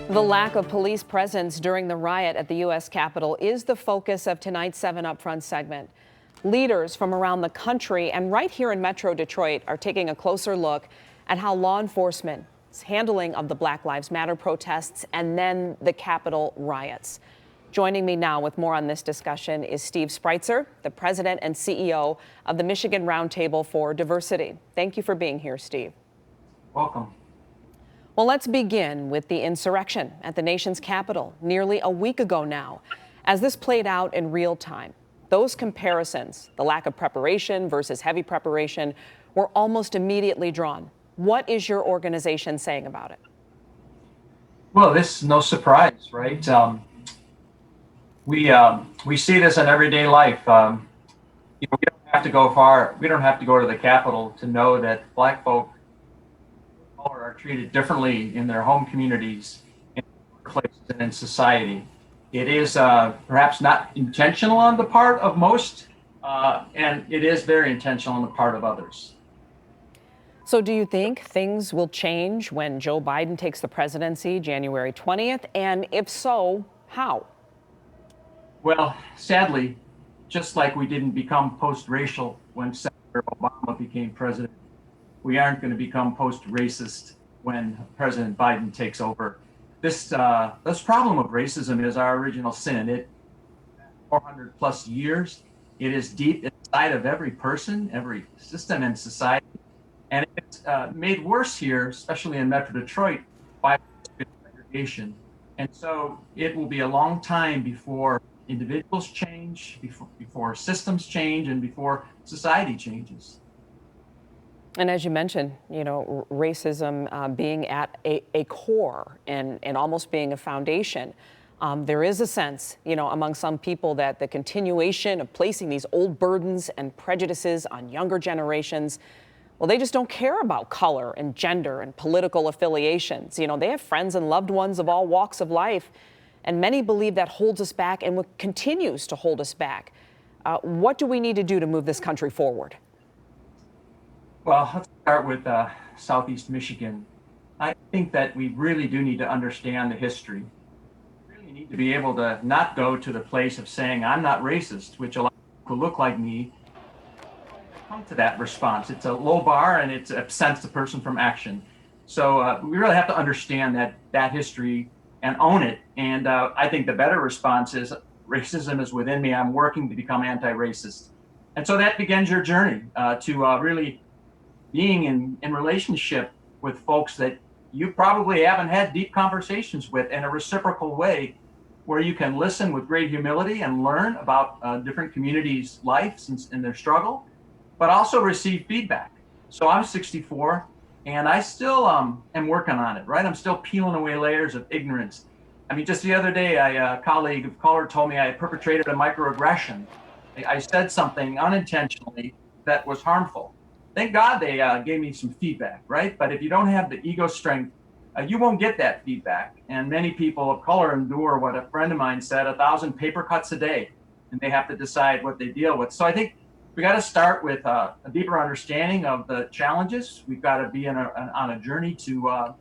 The lack of police presence during the riot at the U.S. Capitol is the focus of tonight's 7 UpFront segment. Leaders from around the country and right here in Metro Detroit are taking a closer look at how law enforcement's handling of the Black Lives Matter protests and then the Capitol riots. Joining me now with more on this discussion is Steve Spreitzer, the president and CEO of the Michigan Roundtable for Diversity. Thank you for being here, Steve. Welcome. Well, let's begin with the insurrection at the nation's capital nearly a week ago now. As this played out in real time, those comparisons, the lack of preparation versus heavy preparation, were almost immediately drawn. What is your organization saying about it? Well, this is no surprise, right? We see this in everyday life. We don't have to go far. We don't have to go to the Capitol to know that Black folk are treated differently in their home communities, in workplaces, and in society. It is perhaps not intentional on the part of most, and it is very intentional on the part of others. So do you think things will change when Joe Biden takes the presidency January 20th? And if so, how? Well, sadly, just like we didn't become post-racial when Senator Obama became president, we aren't going to become post-racist when President Biden takes over. This problem of racism is our original sin. It 400 plus years. It is deep inside of every person, every system and society. And it's made worse here, especially in Metro Detroit, by segregation. And so it will be a long time before individuals change, before systems change, and before society changes. And as you mentioned, racism being at a core and almost being a foundation. There is a sense, among some people that the continuation of placing these old burdens and prejudices on younger generations, well, they just don't care about color and gender and political affiliations. They have friends and loved ones of all walks of life. And many believe that holds us back and continues to hold us back. What do we need to do to move this country forward? Well, let's start with Southeast Michigan. I think that we really do need to understand the history. We really need to be able to not go to the place of saying, I'm not racist, which a lot of people who look like me come to that response. It's a low bar and it absents the person from action. So we really have to understand that history and own it. And I think the better response is racism is within me. I'm working to become anti-racist. And so that begins your journey to really being in relationship with folks that you probably haven't had deep conversations with in a reciprocal way, where you can listen with great humility and learn about different communities' lives and their struggle, but also receive feedback. So I'm 64 and I still am working on it, right? I'm still peeling away layers of ignorance. I mean, just the other day, a colleague of color told me I had perpetrated a microaggression. I said something unintentionally that was harmful. Thank God they gave me some feedback, right? But if you don't have the ego strength, you won't get that feedback. And many people of color endure what a friend of mine said, 1,000 paper cuts a day, and they have to decide what they deal with. So I think we got to start with a deeper understanding of the challenges. We've got to be on a journey to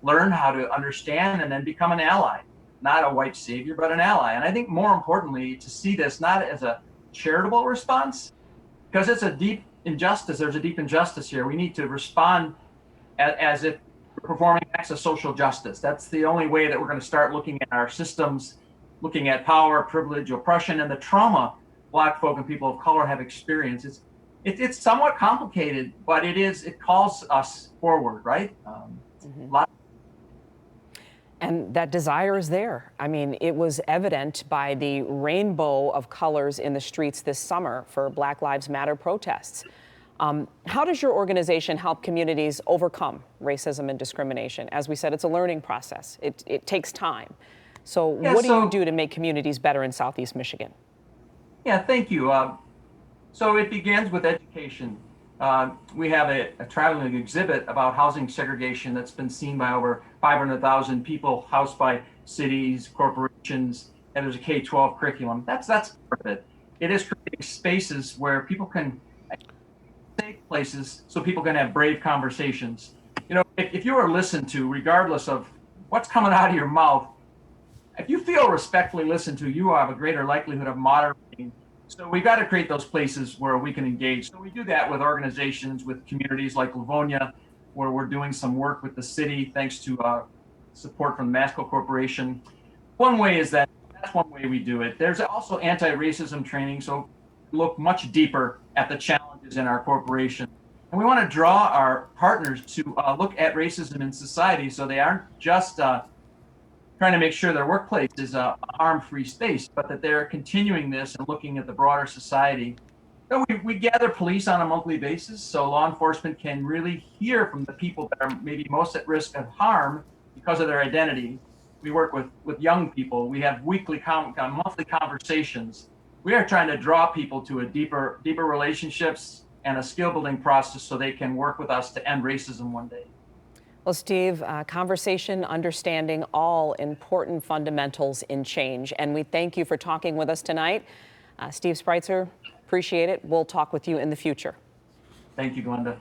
learn how to understand and then become an ally, not a white savior, but an ally. And I think more importantly, to see this not as a charitable response, because it's a deep injustice. There's a deep injustice here. We need to respond as if we're performing acts of social justice. That's the only way that we're going to start looking at our systems, looking at power, privilege, oppression, and the trauma Black folk and people of color have experienced. It's somewhat complicated, but it calls us forward, right? And that desire is there. I mean, it was evident by the rainbow of colors in the streets this summer for Black Lives Matter protests. How does your organization help communities overcome racism and discrimination? As we said, it's a learning process. It takes time. So what do you do to make communities better in Southeast Michigan? Yeah, thank you. So it begins with education. We have a traveling exhibit about housing segregation that's been seen by over 500,000 people, housed by cities, corporations, and there's a K-12 curriculum. That's part of it. It is creating spaces where people can, safe places, so people can have brave conversations. If you are listened to, regardless of what's coming out of your mouth. If you feel respectfully listened to, you have a greater likelihood of moderating. So we've got to create those places where we can engage. So we do that with organizations, with communities like Livonia, where we're doing some work with the city, thanks to support from the Masco Corporation. One way is that's one way we do it. There's also anti-racism training. So we look much deeper at the challenges in our corporation. And we want to draw our partners to look at racism in society, so they aren't just trying to make sure their workplace is a harm-free space, but that they're continuing this and looking at the broader society. So we gather police on a monthly basis, so law enforcement can really hear from the people that are maybe most at risk of harm because of their identity. We work with young people. We have monthly conversations. We are trying to draw people to a deeper relationships and a skill building process so they can work with us to end racism one day. Well, Steve, conversation, understanding, all important fundamentals in change. And we thank you for talking with us tonight. Steve Spreitzer, appreciate it. We'll talk with you in the future. Thank you, Glenda.